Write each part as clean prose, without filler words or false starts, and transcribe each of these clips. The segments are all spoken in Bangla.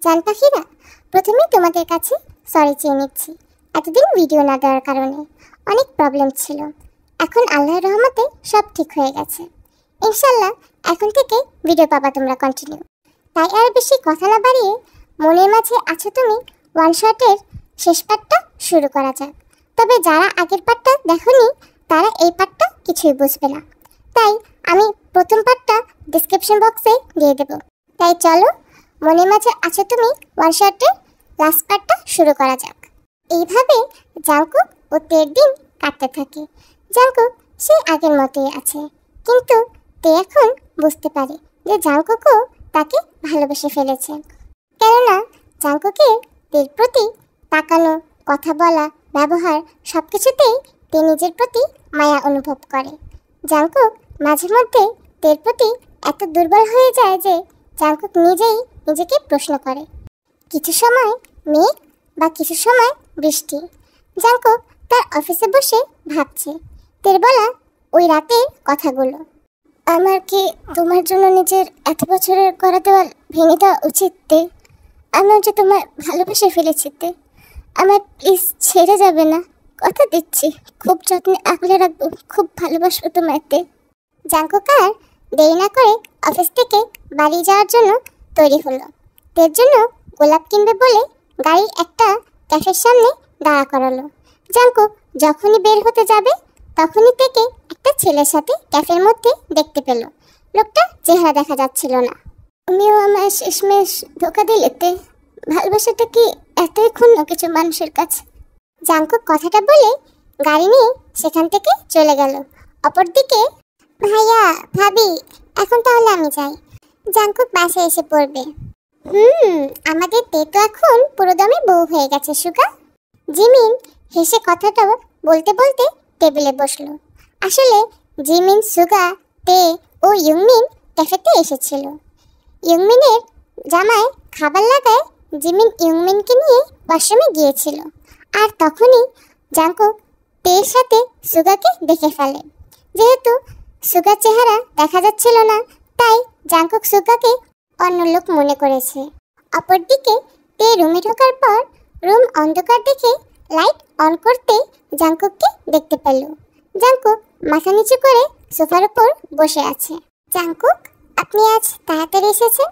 জান পাখিরা, প্রথমেই তোমাদের কাছে সরি চেয়ে নিচ্ছি এতদিন ভিডিও না দেওয়ার কারণে। অনেক প্রবলেম ছিল। এখন আল্লাহর রহমতে সব ঠিক হয়ে গেছে। ইনশাল্লাহ এখন থেকে ভিডিও পাবা তোমরা কন্টিনিউ। তাই আর বেশি কথা না বাড়িয়ে মনের মাঝে আছো তুমি ওয়ান শটের শেষ পার্টটা শুরু করা যাক। তবে যারা আগের পার্টটা দেখোনি তারা এই পার্টটা কিছুই বুঝবে না, তাই আমি প্রথম পার্টটা ডিসক্রিপশন বক্সে দিয়ে দেব। তাই চলো মনের মাঝে আছো তুমি ওয়ান শটের লাস্ট পার্টটা শুরু করা যাক। এইভাবে জাংকুক ও তের দিন কাটতে থাকে। জাংকুক সেই আগের মতোই আছে, কিন্তু তে এখন বুঝতে পারে যে জাংকুকও তাকে ভালোবেসে ফেলেছে। কেননা জাংকুকের তের প্রতি তাকানো, কথা বলা, ব্যবহার সবকিছুতেই তে নিজের প্রতি মায়া অনুভব করে। জাংকুক মাঝে মধ্যে তের প্রতি এত দুর্বল হয়ে যায় যে জাংকুক নিজেই নিজেকে প্রশ্ন করে, কিছু সময় মেঘ বা কিছু সময় বৃষ্টি। জাংকুক তার অফিসে বসে ভাবছে তের বলা ওই রাতের কথাগুলো। আমার কি তোমার জন্য নিজের এত বছরের করা দেওয়াল ভেঙে দেওয়া উচিত তে? আমি যে তোমার ভালোবেসে ফেলেছি তে, আমার প্লিজ ছেড়ে যাবে না, কথা দিচ্ছি, খুব যত্নে আগলে রাখবো, খুব ভালোবাসবো তোমায় তে। জাংকুক আর দেরি না করে অফিস থেকে বাড়ি যাওয়ার জন্য তৈরি হলো। তের জন্য গোলাপ কিনবে বলে গাড়ি একটা ক্যাফের সামনে দাঁড়া করালো। জাংকুক যখনই বের হতে যাবে তখনই থেকে একটা ছেলের সাথে ক্যাফের মধ্যে দেখতে পেল। লোকটা চেহারা দেখা যাচ্ছিল না। তুমিও আমার শেষমেশ ধোকা দিলে তে, ভালোবাসাটা কি এতই ক্ষুণ্ণ কিছু মানুষের কাছে? জাংকুক কথাটা বলে গাড়ি নিয়ে সেখান থেকে চলে গেল। অপরদিকে ভাইয়া, ভাবি, এখন তাহলে আমি যাই। জাংকুক বাসায় এসে পড়বে। আমাদের তে তো এখন পুরোদমে বউ হয়ে গেছে সুগা। জিমিন হেসে কথাটা বলতে বলতে টেবিলে বসলো। আসলে জিমিন, সুগা, তে ও ইউংমিন ক্যাফেতে এসেছিল। ইউংমিনের জামায় খাবার লাগায় জিমিন ইউংমিনকে নিয়ে ওয়াশরুমে গিয়েছিল। আর তখনই জাংকুক তের সাথে সুগাকে দেখে ফেলে। যেহেতু সুগার চেহারা দেখা যাচ্ছিল না, তাই জাংকুক সুগাকে অন্য লোক মনে করেছে। অপরদিকে তে রুমে ঢোকার পর রুম অন্ধকার দেখে লাইট অন করতে জাংকুককে দেখতে পেল। জাংকুক মাথা নিচু করে সোফার উপর বসে আছে। জাংকুক, আপনি আজ তাড়াতাড়ি এসেছেন?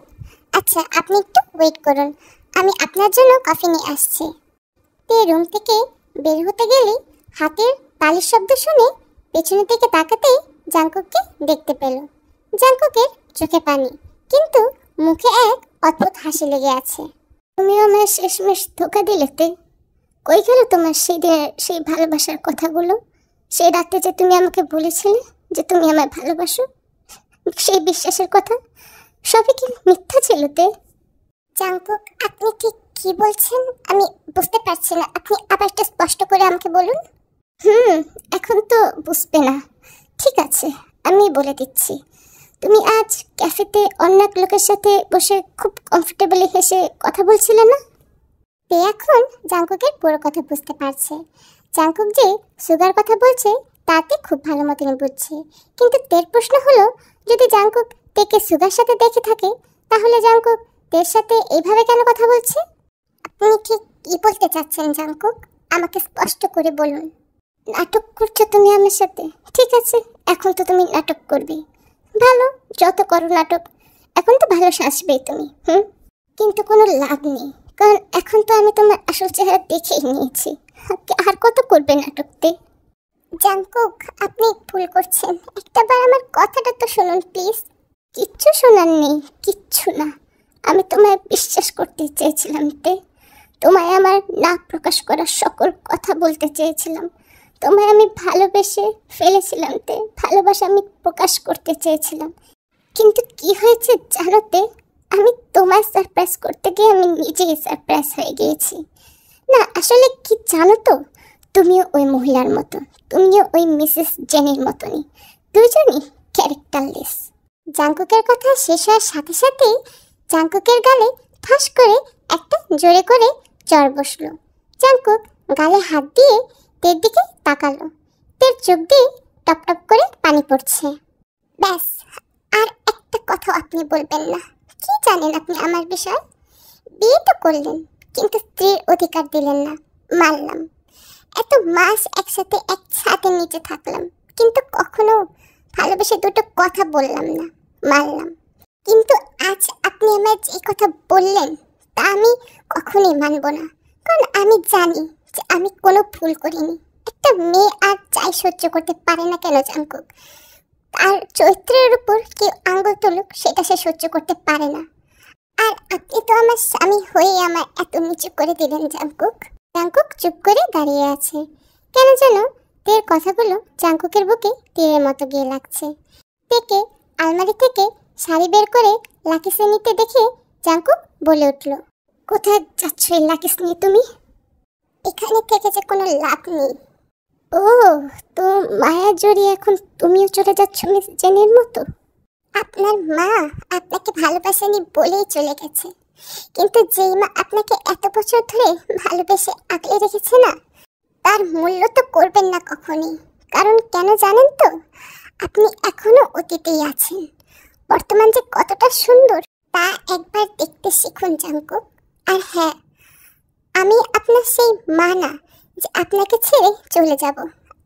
আচ্ছা, আপনি একটু ওয়েট করুন, আমি আপনার জন্য কফি নিয়ে আসছি। তে রুম থেকে বের হতে গেলে হাতের তালির শব্দ শুনে পেছনের দিকে তাকাতেই জাংকুককে দেখতে পেল। জাংকুকের চোখে পানি, কিন্তু মুখে এক অদ্ভুত হাসি লেগে আছে। তুমিও আমার শেষমেশ ধোকা দিলে তে। কই গেল তোমার সেই দিনের সেই ভালোবাসার কথাগুলো? সেই রাতে যে তুমি আমাকে বলেছিলে যে তুমি আমায় ভালোবাসো, সেই বিশ্বাসের কথা সবই কি মিথ্যা ছিল তে? জাংকুক, আপনি ঠিক কি বলছেন আমি বুঝতে পারছি না, আপনি আবার একটু স্পষ্ট করে আমাকে বলুন। এখন তো বুঝবে না, ঠিক আছে, আমি বলে দিচ্ছি। তুমি আজ ক্যাফেতে অন্য এক লোকের সাথে বসে খুব কমফোর্টেবলি হেসে কথা বলছিলে না? তে এখন জাংকুকের পুরো কথা বুঝতে পারছে। জাংকুক যে সুগার কথা বলছে তাতে খুব ভালো মতনই বুঝছে। কিন্তু তের প্রশ্ন হলো, যদি জাংকুক তেকে সুগার সাথে দেখে থাকে তাহলে জাংকুক তের সাথে এইভাবে কেন কথা বলছে? আপনি ঠিক কি বলতে চাচ্ছেন জাংকুক? আমাকে স্পষ্ট করে বলুন। নাটক করছো তুমি আমার সাথে? ঠিক আছে, এখন তো তুমি নাটক করবে। ভালো, যত করো নাটক, এখন তো ভালো সাজবেই তুমি। কিন্তু কোনো লাভ নেই, কারণ এখন তো আমি তোমার আসল চেহারা দেখেই নিয়েছি। আর কত করবে নাটকতে? জাংকুক, আপনি ভুল করছেন, একটাবার আমার কথাটা তো শুনুন প্লিজ। কিচ্ছু শোনার নেই, কিচ্ছু না। আমি তোমায় বিশ্বাস করতে চেয়েছিলাম তে, তোমায় আমার না প্রকাশ করা সকল কথা বলতে চেয়েছিলাম। তোমায় আমি ভালোবেসে ফেলেছিলাম তে, ভালোবাসা আমি প্রকাশ করতে চেয়েছিলাম। কিন্তু কি হয়েছে জানো তে? আমি তোমায় সারপ্রাইজ করতে গিয়ে আমি নিজেই সারপ্রাইজ হয়ে গিয়েছি। না, আসলে কি জানো তো, তুমিও ওই মহিলার মতো, তুমিও ওই মিসেস জেনির মতনই, দুজনই ক্যারেক্টারলেস। জাংকুকের কথা শেষ হওয়ার সাথে সাথেই জাংকুকের গালে ঠাস করে একটা জোরে করে চড় বসলো। জাংকুক গালে হাত দিয়ে তের দিকে তাকালো। তের চোখ দিয়ে টপ টপ করে পানি পড়ছে। ব্যাস, আর একটা কথা আপনি বলবেন না। কি জানেন আপনি আমার বিষয়? বিয়ে তো করলেন, কিন্তু স্ত্রীর অধিকার দিলেন না। মানলাম, এত মাস একসাথে এক ছাদের নিচে থাকলাম, কিন্তু কখনো ভালোবেসে দুটো কথা বললাম না। মানলাম, কিন্তু আজ আপনি আমায় যে কথা বললেন তা আমি কখনোই মানব না। কারণ আমি জানি যে আমি কোনো ভুল করিনি। একটা মেয়ে আর যাই সহ্য করতে পারে না কেন জাঙ্কুক, আর চরিত্রের উপর কেউ আঙ্গুল তুলুক সেটা সে সহ্য করতে পারে না। আর আপনি তো আমার স্বামী হয়ে আমার এত নিচু করে দিলেন জাঙ্কুক। জাঙ্কুক চুপ করে দাঁড়িয়ে আছে। কেন যেন তের কথাগুলো জাঙ্কুকের বুকে তীরের মতো গিয়ে লাগছে। তেকে আলমারি থেকে শাড়ি বের করে লাকিসে নিতে দেখে জাঙ্কুক বলে উঠল, কোথায় যাচ্ছ এই লাকিস নিয়ে তুমি? এখানে থেকে যে কোনো লাভ নেই। ও, তো মায়া জড়িয়ে এখন তুমিও চলে যাচ্ছ মিস জেনের মতো? আপনার মা আপনাকে ভালোবাসেনি বলেই চলে গেছে, কিন্তু যেই মা আপনাকে এত বছর ধরে ভালোবেসে আগলে রেখেছে না, তার মূল্য তো করবেন না কখনই। কারণ কেন জানেন তো? আপনি এখনো অতীতেই আছেন। বর্তমান যে কতটা সুন্দর তা একবার দেখতে শিখুন জাঙ্কুক। আর হ্যাঁ, আমি আপনার সেই মা না যে আপনাকে ছেড়ে চলে যাব।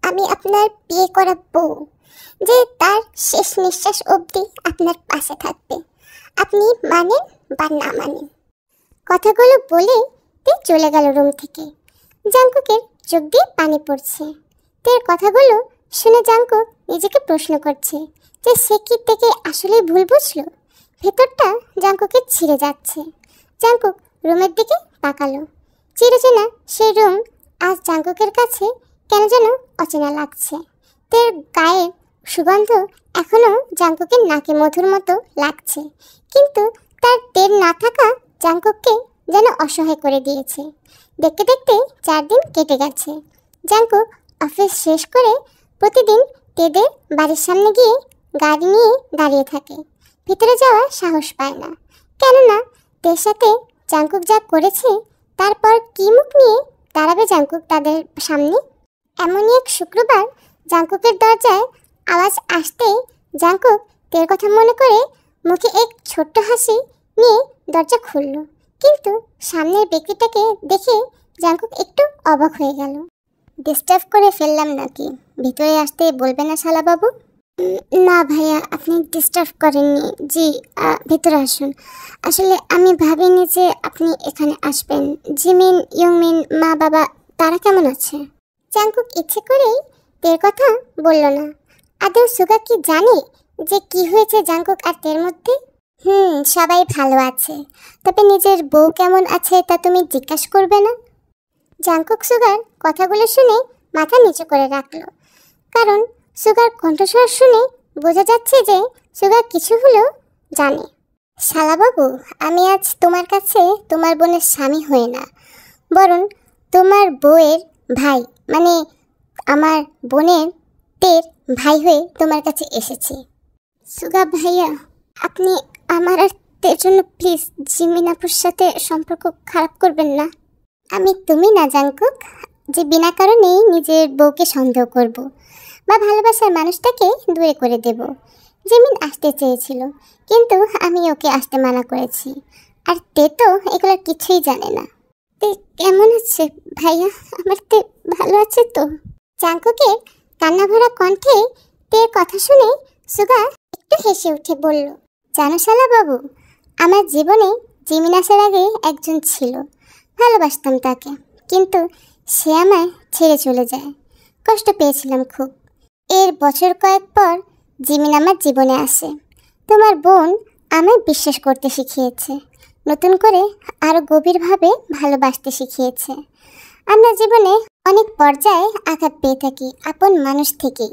আমি আপনার বিয়ে করা বউ, যে তার শেষ নিঃশ্বাস অবধি আপনার পাশে থাকবে, আপনি মানেন বা না মানেন। কথাগুলো বলে তে চলে গেল রুম থেকে। জাঙ্কুকের চোখ দিয়ে পানি পড়ছে। তের কথাগুলো শুনে জাঙ্কুক নিজেকে প্রশ্ন করছে যে সে কি থেকে আসলে ভুল বুঝলো। ভেতরটা জাঙ্কুকের ছিঁড়ে যাচ্ছে। জাঙ্কুক রুমের দিকে তাকালো। চিরচেনা সেই রুম আজ জাঙ্কুকের কাছে কেন যেন অচেনা লাগছে। তের গায়ের সুগন্ধ এখনো জাঙ্কুকের নাকে মধুর মতো লাগছে, কিন্তু তার তের না থাকা জাঙ্কুককে যেন অসহায় করে দিয়েছে। দেখতে দেখতে 4 দিন কেটে গেছে। জাঙ্কুক অফিস শেষ করে প্রতিদিন তেদের বাড়ির সামনে গিয়ে গাড়ি নিয়ে দাঁড়িয়ে থাকে। ভিতরে যাওয়ার সাহস পায় না, কেননা তের সাথে জাঙ্কুক যা করেছে তারপর কি মুখ নিয়ে দাঁড়াবে জাঙ্কুক তাদের সামনে। এমনই এক শুক্রবার জাঙ্কুকের দরজায় আওয়াজ আসতে জাঙ্কুক তের কথা মনে করে মুখে এক ছোট্ট হাসি নিয়ে দরজা খুলল। কিন্তু সামনের ব্যক্তিটাকে দেখে জাঙ্কুক একটু অবাক হয়ে গেল। ডিস্টার্ব করে ফেললাম নাকি? ভিতরে আসতে বলবে না শালাবাবু? না ভাইয়া, আপনি ডিস্টার্ব করেননি। জি, ভিতরে আসুন। আসলে আমি ভাবিনি যে আপনি এখানে আসবেন। জিমিন, ইয়ংমিন, মা বাবা তারা কেমন আছে? জাঙ্কুক ইচ্ছে করেই তের কথা বলল না। আদৌ সুগা কি জানে যে কি হয়েছে জাঙ্কুক আর তের মধ্যে? সবাই ভালো আছে, তবে নিজের বউ কেমন আছে তা তুমি জিজ্ঞাসা করবে না? জাঙ্কুক সুগার কথাগুলো শুনে মাথা নিচু করে রাখলো, কারণ সুগার কণ্ঠস্বর শুনে বোঝা যাচ্ছে যে সুগা কিছু হলেও জানে। শালাবাবু, আমি আজ তোমার কাছে তোমার বোনের স্বামী হয়ে না, বরং তোমার বউয়ের ভাই, মানে আমার বোনের তের ভাই হয়ে তোমার কাছে এসেছি। সুগা ভাইয়া, আপনি আমার আর তের জন্য প্লিজ জিমিন আপুর সাথে সম্পর্ক খারাপ করবেন না। আমি তুমি না জাঙ্কুক, যে বিনা কারণেই নিজের বউকে সন্দেহ করব বা ভালোবাসার মানুষটাকে দূরে করে দেব। জিমিন আসতে চেয়েছিল, কিন্তু আমি ওকে আসতে মানা করেছি। আর তে তো এগুলোর কিছুই জানে না। তে কেমন আছে ভাইয়া? আমার তে ভালো আছে তো? জাঙ্কুকের কান্নাভরা কণ্ঠে তের কথা শুনে সুগা একটু হেসে উঠে বলল, জানো শালাবাবু, আমার জীবনে জিমিন আসার আগে একজন ছিল, ভালোবাসতাম তাকে, কিন্তু সে আমায় ছেড়ে চলে যায়। কষ্ট পেয়েছিলাম খুব। এর বছর কয়েক পর জিমিন আমার জীবনে আসে। তোমার বোন আমায় বিশ্বাস করতে শিখিয়েছে, নতুন করে আরও গভীরভাবে ভালোবাসতে শিখিয়েছে। আমরা জীবনে অনেক পর্যায়ে আঘাত পেয়ে থাকি আপন মানুষ থেকেই,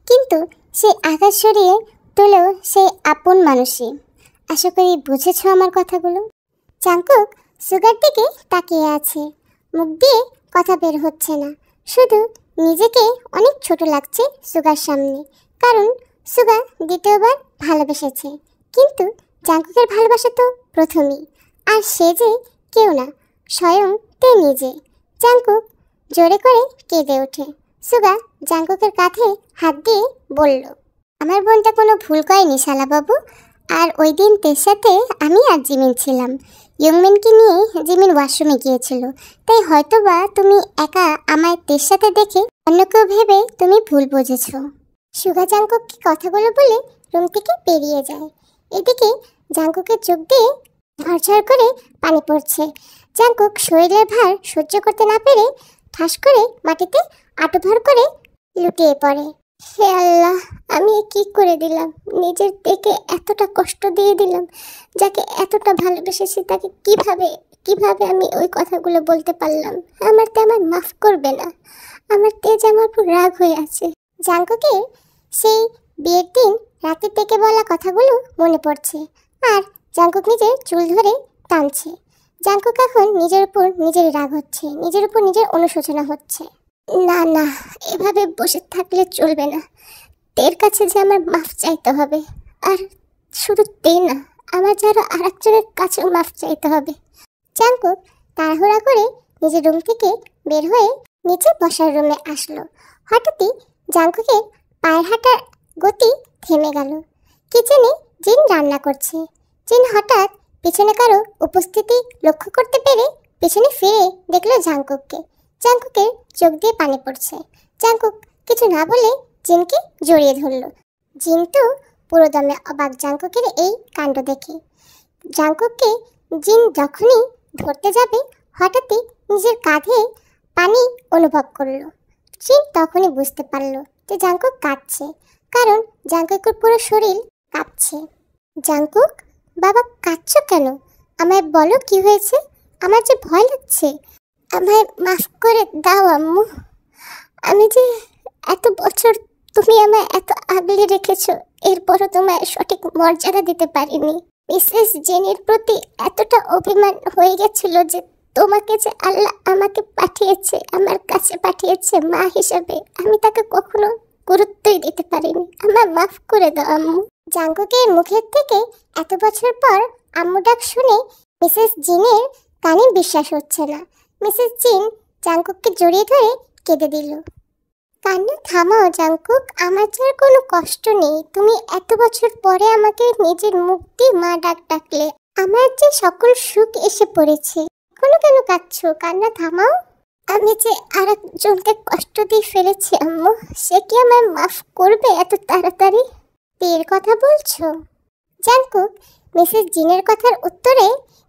কিন্তু সেই আঘাত সরিয়ে তোলেও সেই আপন মানুষই। আশা করি বুঝেছ আমার কথাগুলো। জাঙ্কুক সুগার দিকে তাকিয়ে আছে, মুখ দিয়ে কথা বের হচ্ছে না। শুধু নিজেকে অনেক ছোট লাগছে সুগার সামনে, কারণ সুগা দ্বিতীয়বার ভালোবেসেছে, কিন্তু জাঙ্কুকের ভালোবাসা তো প্রথমেই। আর সে যে কেউ না, স্বয়ং তে নিজে। জাঙ্কুক জোরে করে কেঁদে ওঠে। সুগা জাঙ্কুকের কাঁধে হাত দিয়ে বলল, আমার বোনটা কোনো ভুল করেনি শালাবাবু। আর ওই দিন তের সাথে আমি আর জিমিন ছিলাম। ইয়ংমিনকে নিয়ে জিমিন ওয়াশরুমে গিয়েছিল, তাই হয়তোবা তুমি একা আমায় তের সাথে দেখে অন্য কেউ ভেবে তুমি ভুল বুঝেছো। সুগা জাংকুককে কথাগুলো বলে রুম থেকে বেরিয়ে যায়। এদিকে জাংকুকের চোখ দিয়ে ঝরঝর করে পানি পড়ছে। জাংকুক শরীরের ভার সহ্য করতে না পেরে ঠাস করে মাটিতে আঁটুভর করে লুটিয়ে পড়ে। হে আল্লাহ, আমি কি করে দিলাম? নিজের থেকে এতটা কষ্ট দিয়ে দিলাম। যাকে এতটা ভালোবেসেছি তাকে কিভাবে আমি ওই কথাগুলো বলতে পারলাম? আমার মাফ করবে না? আমার তেজ আমার উপর রাগ হয়ে আছে। জাংকুকের সেই বিয়ের দিন রাতে থেকে বলা কথাগুলো মনে পড়ছে, আর জাংকুক নিজের চুল ধরে টানছে। জাংকুক এখন নিজের উপর নিজের রাগ হচ্ছে, নিজের উপর নিজের অনুশোচনা হচ্ছে। না না, এভাবে বসে থাকলে চলবে না। তের কাছে যে আমার মাফ চাইতে হবে, আর শুধু তে না, আমার যারা আর একজনের কাছেও মাফ চাইতে হবে। জাংকুক তাড়াহুড়া করে নিজের রুম থেকে বের হয়ে নিচে বসার রুমে আসলো। হঠাৎই জাংকুকের পায়ের হাঁটার গতি থেমে গেল। কিচেনে জিন রান্না করছে। জিন হঠাৎ পিছনে কারো উপস্থিতি লক্ষ্য করতে পেরে পিছনে ফিরে দেখলো জাংকুককে। জাংকুকের চোখ দিয়ে পানি পড়ছে। জাংকুক কিছু না বলে জিনকে জড়িয়ে ধরল। জিন তো পুরো দমে অবাক জাংকুকের এই কাণ্ড দেখে। জাংকুককে জিন যখনই ধরতে যাবে হঠাৎই নিজের কাঁধে পানি অনুভব করলো। জিন তখনই বুঝতে পারল যে জাংকুক কাঁদছে, কারণ জাংকুকের পুরো শরীর কাঁপছে। জাংকুক, বাবা কাঁদছো কেন? আমায় বলো কি হয়েছে? আমার যে ভয় লাগছে। আমায় মাফ করে দাও আম্মু। আমি যে এত বছর তুমি আমায় এত আগলে রেখেছো, এরপরও তোমায় সঠিক মর্যাদা দিতে পারিনি। মিসেস জেনের প্রতি এতটা অভিমান হয়ে গেছিল যে তোমাকে যে আল্লাহ আমাকে পাঠিয়েছে, আমার কাছে পাঠিয়েছে মা হিসাবে, আমি তাকে কখনো গুরুত্বই দিতে পারিনি। আমায় মাফ করে দাও আম্মু। জাংকুকের মুখের থেকে এত বছর পর আম্মু ডাক শুনে মিসেস জিনের কানে বিশ্বাস হচ্ছে না। মিসেস জিন জাংকুককে জড়িয়ে ধরে কেঁদে দিল। কান্না থামাও জাংকুক, আমার যার কোনো কষ্ট নেই। তুমি এত বছর পরে আমাকে নিজের মুখ দিয়ে মা ডাকলে আমার যে সকল সুখ এসে পড়েছে। এখনো কেন কাঁদছো? কান্না থামাও। আমি যে আর একজনকে কষ্ট দিয়ে ফেলেছি আম্মু, সে কি আমায় মাফ করবে এত তাড়াতাড়ি? তের কথা বলছো? জাংকুক মিসেস জিনের কথার উত্তরে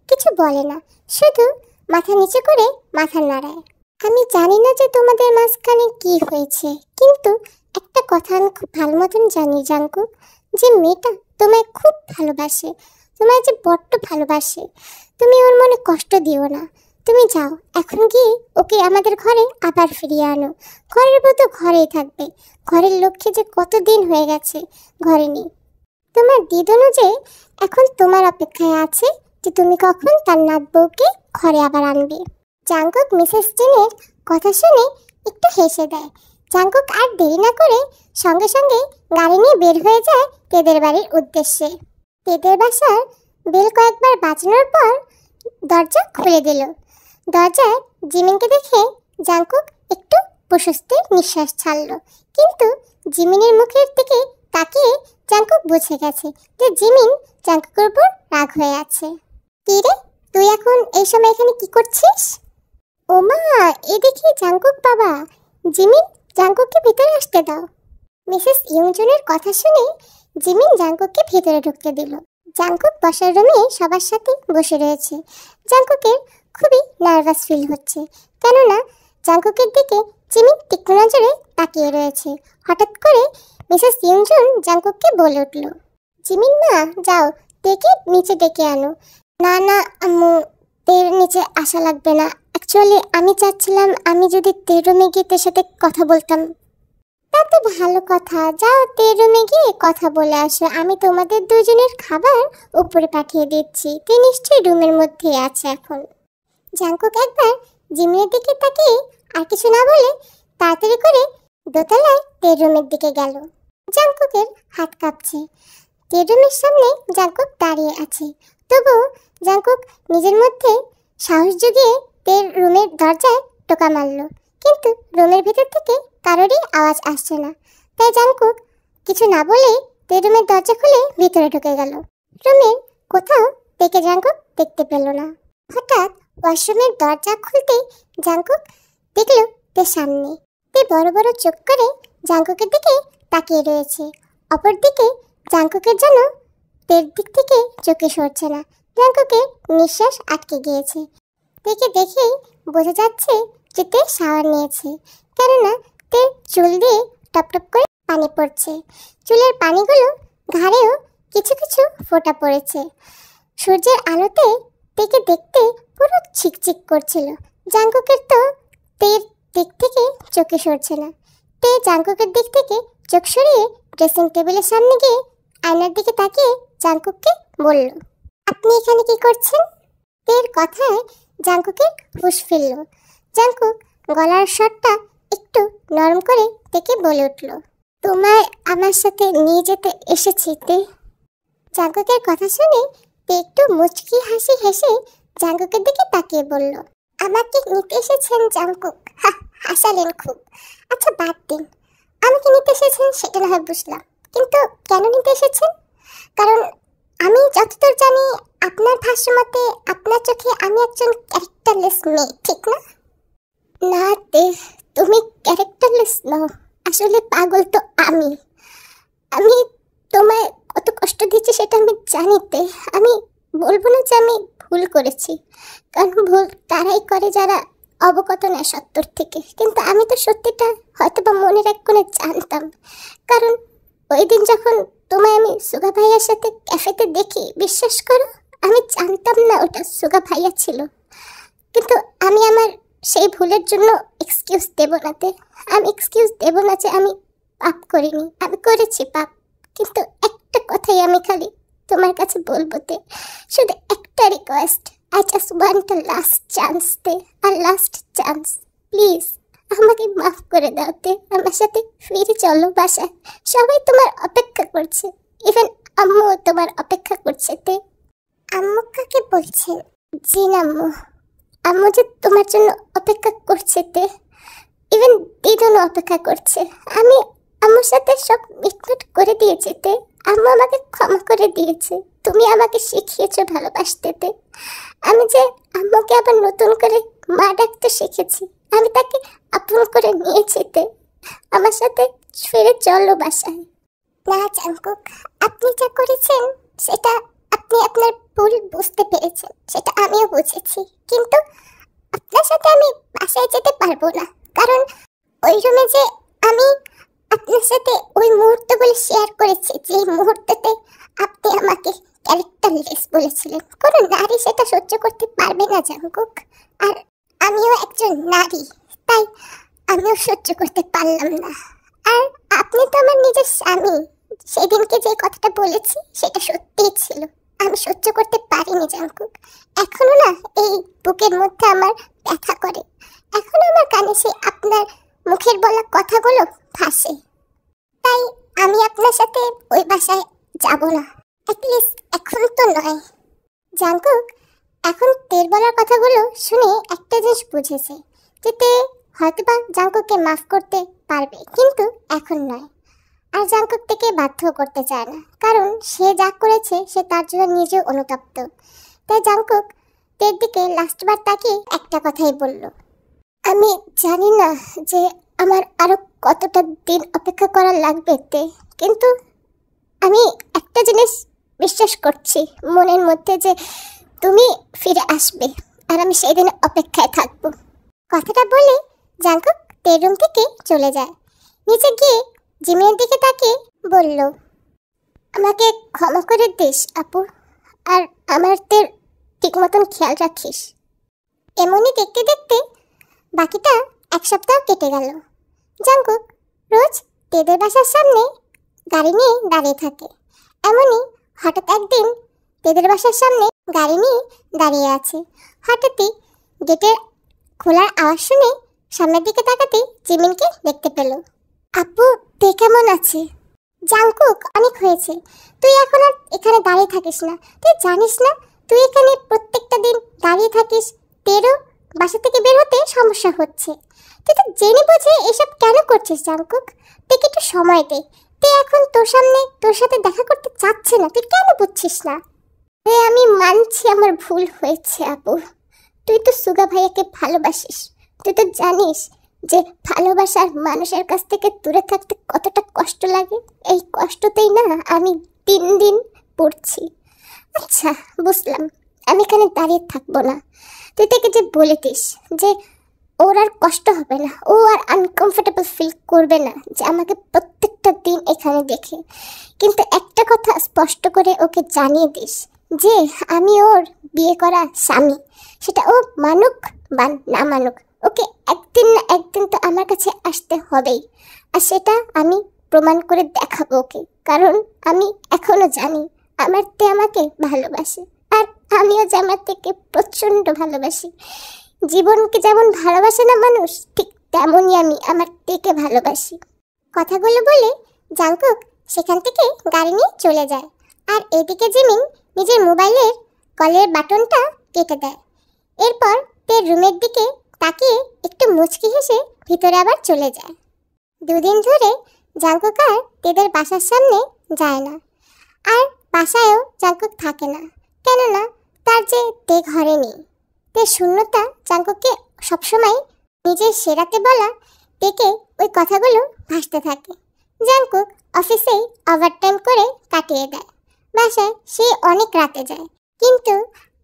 কিছু বলে না, শুধু মাথা নিচে করে মাথা নাড়ায়। আমি জানি না যে তোমাদের মাঝখানে কি হয়েছে, কিন্তু একটা কথা আমি খুব ভালো মতন জানি জাংকুক, যে মেয়েটা তোমায় খুব ভালোবাসে, তোমায় যে বড্ড ভালোবাসে। তুমি ওর মনে কষ্ট দিও না। তুমি যাও, এখন গিয়ে ওকে আমাদের ঘরে আবার ফিরিয়ে আনো। ঘরের মতো ঘরেই থাকবে। ঘরের লক্ষ্যে যে কতদিন হয়ে গেছে ঘরে নেই। তোমার দিদনও যে এখন তোমার অপেক্ষায় আছে যে তুমি কখন তার নাত বউকে ঘরে আবার আনবে। জাংকুক মিসেস জিনের কথা শুনে একটু হেসে দেয়। জাংকুক আর দেরি না করে সঙ্গে সঙ্গে গাড়ি নিয়ে বের হয়ে যায় তেদের বাড়ির উদ্দেশ্যে। তেদের বাসার বেল কয়েকবার বাজানোর পর দরজা খুলে দিল। দরজায় জিমিনকে দেখে জাংকুক একটু প্রশস্তির নিঃশ্বাস ছাড়ল, কিন্তু জিমিনের মুখের দিকে তাকিয়ে জাংকুক বুঝে গেছে যে জিমিন জাংকুকের উপর রাগ হয়ে আছে। কি রে, তুই এখন এই সময় এখানে কি করছিস? ওমা, এদিকে জাংকুক বাবা। জিমিন, জাংকুককে ভিতরে আসতে দাও। মিসেস ইয়ংজনের কথা শুনে জিমিন জাংকুককে ভিতরে ঢুকতে দিল। জাংকুক বসার রুমে সবার সাথে বসে রয়েছে। জাংকুকের খুবই নার্ভাস ফিল হচ্ছে, কেননা জাংকুকের দিকে জিমিন তীক্ষ্ণ নজরে তাকিয়ে রয়েছে। হঠাৎ করে মিসেস ইয়ংজন জাংকুককে বলে উঠল, জিমিন মা, যাও তেকে নিচে ডেকে আনো। না না আম্মু, তের নিচে আসা লাগবে না। অ্যাকচুয়ালি আমি চাচ্ছিলাম আমি যদি তের রুমে গিয়ে তের সাথে কথা বলতাম। তা তো ভালো কথা, যাও তের রুমে গিয়ে কথা বলে আসো। আমি তোমাদের দুজনের খাবার উপরে পাঠিয়ে দিচ্ছি। তে নিশ্চয়ই রুমের মধ্যেই আছে এখন। জাংকুক একবার জিমিনের দিকে তাকিয়ে আর কিছু না বলে তাড়াতাড়ি করে দোতলায় তের রুমের দিকে গেল। জাংকুকের হাত কাঁপছে। তের রুমের সামনে জাংকুক দাঁড়িয়ে আছে, তবু জাংকুক নিজের মধ্যে সাহস জুগিয়ে তের রুমের দরজায় টোকা মারল, কিন্তু রুমের ভিতর থেকে কারোরই আওয়াজ আসছে না। তাই জাংকুক কিছু না বলে তের রুমের দরজা খুলে ভিতরে ঢুকে গেল। রুমের কোথাও তেকে জাংকুক দেখতে পেল না। হঠাৎ ওয়াশরুমের দরজা খুলতেই জাংকুক দেখলো তের সামনে। তে বড় বড় চোখ করে জাংকুকের দিকে তাকিয়ে রয়েছে। অপরদিকে জাংকুকের জন্য তের দিক থেকে চোখে সরছে না। জাংকুকের নিঃশ্বাস আটকে গিয়েছে। তেকে দেখেই বোঝা যাচ্ছে যে তে শাওয়ার নিয়েছে, কেননা তের চুল দিয়ে টপ টপ করে পানি পড়ছে। চুলের পানিগুলো ঘাড়েও কিছু কিছু ফোঁটা পড়েছে। সূর্যের আলোতে তেকে দেখতে পুরো চিকচিক করছিল। জাংকুকের তো তের দিক থেকে চোখে সরছে না। তে জাংকুকের দিক থেকে চোখ সরিয়ে ড্রেসিং টেবিলের সামনে গিয়ে আয়নার দিকে তাকিয়ে জাংকুককে বলল, আপনি এখানে কি করছেন? তের কথায় জাংকুকের হুঁশ ফিরল। জাংকুক গলার স্বরটা একটু নরম করে তেকে বলে উঠল, তোমায় আমার সাথে নিয়ে যেতে এসেছি তে। জাংকুকের কথা শুনে তে একটু মুচকি হাসি হেসে জাংকুকের দিকে তাকিয়ে বলল, আমাকে নিতে এসেছেন জাংকুক? হাসালেন খুব। আচ্ছা বাদ দিন, আমাকে নিতে এসেছেন সেটা না হয় বুঝলাম, কিন্তু কেন নিতে এসেছেন? কারণ আমি যতদূর জানি আপনার ভাষ্য মতে আপনার চোখে আমি একজন ক্যারেক্টারলেস মেয়ে, ঠিক না? না তে, তুমি ক্যারেক্টারলেস নও, আসলে পাগল তো আমি। আমি তোমায় কত কষ্ট দিচ্ছি সেটা আমি জানি তে। আমি বলবো না যে আমি ভুল করেছি, কারণ ভুল তারাই করে যারা অবগত নয় সত্যর থেকে। কিন্তু আমি তো সত্যিটা হয়তো বা মনের এক কোণে জানতাম, কারণ ওই দিন যখন তোমায় আমি সুগা ভাইয়ার সাথে ক্যাফেতে দেখি, বিশ্বাস করো আমি জানতাম না ওটা সুগা ভাইয়া ছিল। কিন্তু আমি আমার সেই ভুলের জন্য এক্সকিউজ দেব না তে। আমি এক্সকিউজ দেব না যে আমি পাপ করিনি, আমি করেছি পাপ। কিন্তু একটা কথাই আমি খালি তোমার কাছে বলবো তে, শুধু একটা request, I just want a last chance তে, আ লাস্ট চান্স। প্লিজ আমাকে মাফ করে দাও তে, আমার সাথে ফিরে চলো বাসায়। সবাই তোমার অপেক্ষা করছে, ইভেন আম্মু তোমার অপেক্ষা করছে তে। আম্মু কাকে বলছেন? জি আম্মু, আম্মু যে তোমার জন্য অপেক্ষা করছে তে, ইভেন দিদুনও অপেক্ষা করছে। আমি আম্মুর সাথে সব মিটমিট করে দিয়েছি তে, আম্মু আমাকে ক্ষমা করে দিয়েছে। তুমি আমাকে শিখিয়েছো ভালোবাসতে তে। আমি যে আম্মুকে আবার নতুন করে মা ডাকতে শিখেছি, আমি তাকে আপন করে নিয়েছি তে। আমার সাথে ফিরে চলো বাসায়। না জাংকুক, আপনি যা করেছেন সেটা আপনি আপনার ভুল বুঝতে পেরেছেন, সেটা আমিও বুঝেছি। কিন্তু আপনার সাথে আমি বাসায় যেতে পারবো না, কারণ ওই রুমে যে আমি আপনার সাথে ওই মুহূর্তগুলো শেয়ার করেছি, যে মুহূর্ততে আপনি আমাকে ক্যারেক্টারলেস বলেছিলেন, কোনো নারী সেটা সহ্য করতে পারবে না জাংকুক। আর আমিও একজন নারী, তাই আমিও সহ্য করতে পারলাম না। আর আপনি তো আমার নিজের স্বামী, সেদিনকে যে কথাটা বলেছি সেটা সত্যিই ছিল। আমি সহ্য করতে পারিনি জাংকুক। এখনো না এই বুকের মধ্যে আমার ব্যথা করে, এখনো আমার কানে সেই আপনার মুখের বলা কথাগুলো ভাসে। তাই আমি আপনার সাথে ওই বাসায় যাব না, অ্যাটলিস্ট এখন তো নয়। জাংকুক এখন তের বলার কথাগুলো শুনে একটা জিনিস বুঝেছে, যে তে হয়তোবা জাংকুককে মাফ করতে পারবে, কিন্তু এখন নয়। আর জাংকুক থেকে বাধ্য করতে চায় না, কারণ সে যা করেছে সে তার জন্য নিজেও অনুতপ্ত। তাই জাংকুক তের দিকে লাস্টবার তাকিয়ে একটা কথাই বলল, আমি জানি না যে আমার আরো কতটা দিন অপেক্ষা করা লাগবে তে, কিন্তু আমি একটা জিনিস বিশ্বাস করছি মনের মধ্যে, যে তুমি ফিরে আসবে, আর আমি সেই দিনে অপেক্ষায় থাকবো। কথাটা বলে জাংকুক তের রুম থেকে চলে যায়। নিচে গিয়ে জিমিনের দিকে তাকিয়ে বলল, আমাকে ক্ষমা করে দিস আপু, আর আমার তের ঠিক মতন খেয়াল রাখিস। এমনই দেখতে দেখতে বাকিটা এক সপ্তাহ কেটে গেল। জাংকুক রোজ তেদের বাসার সামনে গাড়ি নিয়ে দাঁড়িয়ে থাকে। এমনই হঠাৎ একদিন তেদের বাসার সামনে গাড়ি নিয়ে দাঁড়িয়ে আছে। হঠাৎই গেটের খোলার আওয়াজ শুনে সামনের দিকে তাকাতে জিমিনকে দেখতে পেল। আপু তে কেমন আছে? জাংকুক, অনেক হয়েছে, তুই এখন আর এখানে দাঁড়িয়ে থাকিস না। তুই জানিস না তুই এখানে প্রত্যেকটা দিন দাঁড়িয়ে থাকিস, তেরও বাসা থেকে বের হতে সমস্যা হচ্ছে। তুই তো জেনে বুঝে এসব কেন করছিস জাংকুক? তুই একটু সময় দে, তুই এখন তোর সামনে তোর সাথে দেখা করতে চাচ্ছে না, তুই কেন বুঝছিস না? আমি মানছি আমার ভুল হয়েছে আপু, তুই তো সুগা ভাইয়াকে ভালোবাসিস, তুই তো জানিস যে ভালোবাসার মানুষের কাছ থেকে দূরে থাকতে কতটা কষ্ট লাগে। এই কষ্টতেই না আমি দিন দিন পড়ছি। আচ্ছা বুঝলাম, আমি এখানে দাঁড়িয়ে থাকবো না। তুই তাকে যে বলে দিস যে ওর আর কষ্ট হবে না, ও আর আনকমফোর্টেবল ফিল করবে না যে আমাকে প্রত্যেকটা দিন এখানে দেখে। কিন্তু একটা কথা স্পষ্ট করে ওকে জানিয়ে দিস যে আমি ওর বিয়ে করা স্বামী। সেটা ও মানুক বা না মানুক, ওকে একদিন না একদিন তো আমার কাছে আসতে হবেই। আর সেটা আমি প্রমাণ করে দেখাবো ওকে, কারণ আমি এখনো জানি আমার তে আমাকে ভালোবাসে, আর আমিও যে আমার থেকে প্রচণ্ড ভালোবাসি। জীবনকে যেমন ভালোবাসে না মানুষ, ঠিক তেমনই আমি আমার তেকে ভালোবাসি। কথাগুলো বলে জাংকুক সেখান থেকে গাড়ি নিয়ে চলে যায়, আর এদিকে জিমিন নিজের মোবাইলের কলের বাটনটা কেটে দেয়। এরপর তে রুমের দিকে তাকিয়ে একটু মুচকি হেসে ভিতরে আবার চলে যায়। দুদিন ধরে জাংকুক আর তেদের বাসার সামনে যায় না, আর বাসায়ও জাংকুক থাকে না, কেননা তার যে তে ঘরে নেই। তে শূন্যতা জাংকুককে সবসময় নিজের সেরাতে বলা তেকে ওই কথাগুলো ভাসতে থাকে। জাংকুক অফিসেই ওভারটাইম করে কাটিয়ে দেয়। বাসায় সে অনেক রাতে যায়, কিন্তু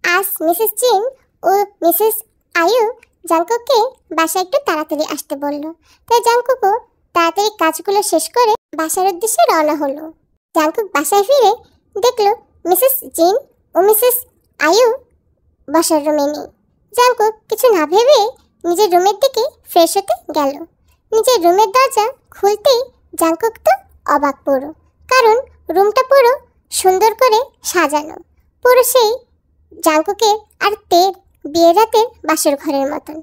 আজ মিসেস জিন ও মিসেস আয়ু জাংকুককে বাসায় একটু তাড়াতাড়ি আসতে বলল। তাই জাংকুকও তাড়াতাড়ি কাজগুলো শেষ করে বাসার উদ্দেশ্যে রওনা হলো। জাংকুক বাসায় ফিরে দেখলো মিসেস জিন ও মিসেস আয়ু বসার রুমে নেই। জাংকুক কিছু না ভেবে নিজের রুমের দিকে ফ্রেশ হতে গেল। নিজের রুমের দরজা খুলতেই জাংকুক তো অবাক পুরো, কারণ রুমটা পুরো সুন্দর করে সাজানো, পুরো সেই জাংকুকের আর তের বিয়ের রাতের বাসর ঘরের মতন।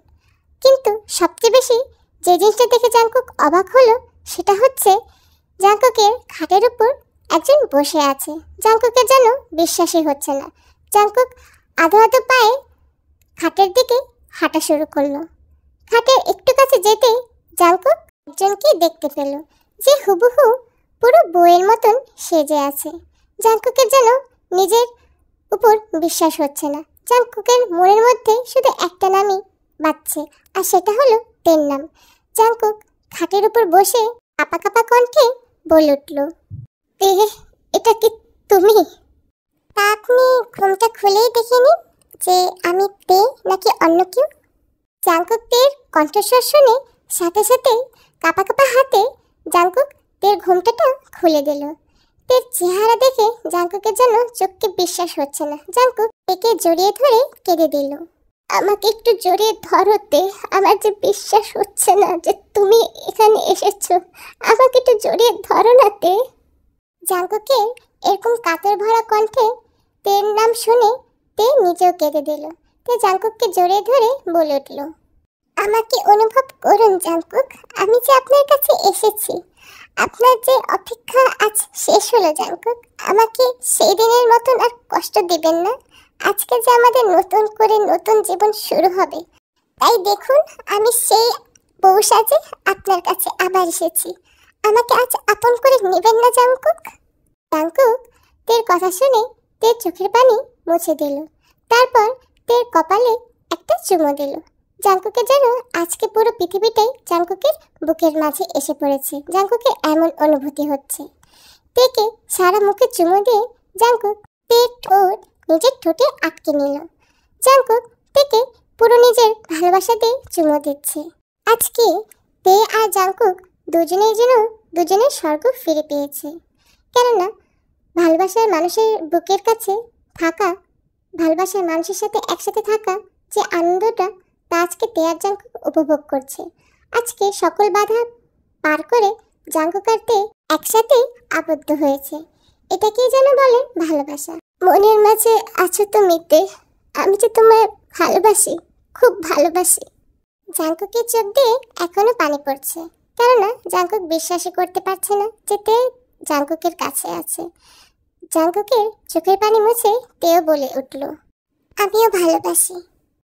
কিন্তু সবচেয়ে বেশি যে জিনিসটা দেখে জাংকুক অবাক হলো সেটা হচ্ছে জাংকুকের খাটের উপর একজন বসে আছে। জাংকুকের যেন বিশ্বাসই হচ্ছে না। জাংকুক আধো আধো পায়ে খাটের দিকে হাঁটা শুরু করলো। খাটের একটু কাছে যেতে জাংকুক একজনকে দেখতে পেল, যে হুবহু পুরো বইয়ের মতন সেজে আছে। জাংকুকের যেন নিজের উপর বিশ্বাস হচ্ছে না। জাংকুকের মনের মধ্যে শুধু একটা নামই বাজছে, আর সেটা হলো তের নাম। জাংকুক খাটের উপর বসে কাঁপা কাঁপা কণ্ঠে বলে উঠল, তে, এটা কি তুমি? তা আপনি ঘুমটা খুলেই দেখে নিন যে আমি তে নাকি অন্য কেউ। জাংকুক তের কণ্ঠস্বর শুনে সাথে সাথে কাঁপা কাঁপা হাতে জাংকুক তের ঘুমটাটা খুলে দিল। তের চেহারা দেখে জাংকুকের যেন চোখকে বিশ্বাস হচ্ছে না। জাংকুক তেকে জড়িয়ে ধরে কেঁদে দিল, আমাকে একটু জড়িয়ে ধরো তে, আমার যে বিশ্বাস হচ্ছে না যে তুমি এখানে এসেছো, আমাকে একটু জড়িয়ে ধরো না তে। জাংকুকের এরকম কাতর ভরা কণ্ঠে তের নাম শুনে তে নিজেও কেঁদে দিল। তে জাংকুককে জড়িয়ে ধরে বলে উঠল, আমাকে অনুভব করুন জাংকুক, আমি যে আপনার কাছে এসেছি। আপনার যে অপেক্ষা আজ শেষ হলো জাংকুক, আমাকে সেই দিনের মতন আর কষ্ট দিবেন না। আজকে যে আমাদের নতুন করে নতুন জীবন শুরু হবে, তাই দেখুন আমি সেই বউ সাজে আপনার কাছে আবার এসেছি। আমাকে আজ আপন করে নেবেন না জাংকুক। জাংকুক তের কথা শুনে তের চোখের পানি মুছে দিল, তারপর তের কপালে একটা চুমো দিল। জাংকুকের যেন আজকে পুরো পৃথিবীটাই জাংকুকের বুকের মাঝে এসে পড়েছে। জাংকুকের এমন অনুভূতি হচ্ছে। তেকে সারা মুখে চুমো দিয়ে জাংকুক তের ঠোঁট নিজের ঠোঁটে আটকে নিল। জাংকুক তেকে পুরো নিজের ভালোবাসা দিয়ে চুমো দিচ্ছে। আজকে তে আর জাংকুক দুজনের যেন দুজনের স্বর্গ ফিরে পেয়েছে। কেননা ভালোবাসার মানুষের বুকের কাছে থাকা, ভালোবাসার মানুষের সাথে একসাথে থাকা যে আনন্দটা, তা আজকে তে আর জাংকুক উপভোগ করছে। আজকে সকল বাধা পার করে জাংকুক আর তে একসাথে আবদ্ধ হয়েছে। এটাকেই যেন বলে ভালোবাসা। মনের মাঝে আছো তুমি তে, আমি যে তোমায় ভালোবাসি, খুব ভালোবাসি। জাংকুকের চোখ দিয়ে এখনো পানি পড়ছে, কেননা জাংকুক বিশ্বাসই করতে পারছে না যে তে জাংকুকের কাছে আছে। জাংকুকের চোখের পানি মুছে তেও বলে উঠল, আমিও ভালোবাসি।